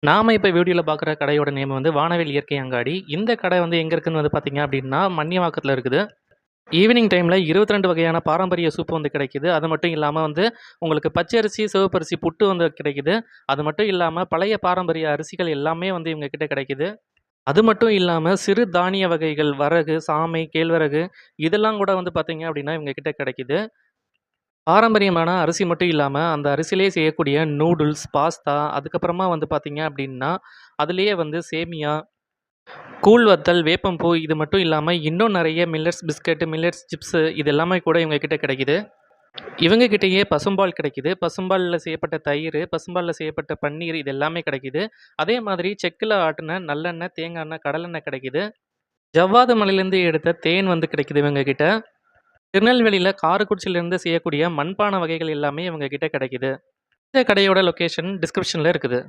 நாம இப்ப வீடியோல பார்க்குற கடையோட நேம் வந்து வானவில் இயற்கை அங்காடி. இந்த கடை வந்து எங்க இருக்குன்னு வந்து பார்த்தீங்க அப்டின்னா, மண்ணிவாக்கத்துல இருக்குது. ஈவினிங் டைம்ல 22 வகையான பாரம்பரிய சூப் வந்து கிடைக்குது. அது மட்டும் இல்லாம வந்து உங்களுக்கு பச்சரிசி, சிவப்பரிசி புட்டு வந்து கிடைக்குது. அது மட்டும் இல்லாம பழைய பாரம்பரிய அரிசிகள் எல்லாமே வந்து இவங்க கிட்ட கிடைக்குது. அது மட்டும் இல்லாம சிறு தானிய வகைகள் வரகு, சாமை, கேழ்வரகு இதெல்லாம் கூட வந்து பார்த்தீங்க அப்டின்னா, இவங்க கிட்ட கிடைக்குது. பாரம்பரியமான அரிசி மட்டும் இல்லாம, அந்த அரிசியிலேயே செய்யக்கூடிய நூடுல்ஸ், பாஸ்தா அதுக்கப்புறமா வந்து பார்த்தீங்க அப்டின்னா, அதிலேயே வந்து சேமியா, கூழ் வத்தல், வேப்பம்பூ இது மட்டும் இல்லாம, இன்னும் நெறைய மில்லட்ஸ் பிஸ்கட், மில்லட்ஸ் சிப்ஸு இது எல்லாமே கூட இவங்க கிட்ட கிடைக்குது. இவங்க கிட்டயே பசும்பால் கிடைக்குது. பசும்பால்ல செய்யப்பட்ட தயிரு, பசும்பால்ல செய்யப்பட்ட பன்னீர் இது எல்லாமே கிடைக்குது. அதே மாதிரி செக்குல ஆட்டுன நல்லெண்ணெய், தேங்காய் எண்ணெய், கடலெண்ணெய் கிடைக்குது. ஜவ்வாது மலையிலேருந்து எடுத்த தேன் வந்து கிடைக்குது இவங்க கிட்ட. திருநெல்வேலியில காரக்குறிச்சியிலேருந்து செய்யக்கூடிய மண்பான வகைகள் எல்லாமே இவங்க கிட்ட கிடைக்குது. இந்த கடையோட லொகேஷன் டிஸ்கிரிப்ஷன்ல இருக்குது.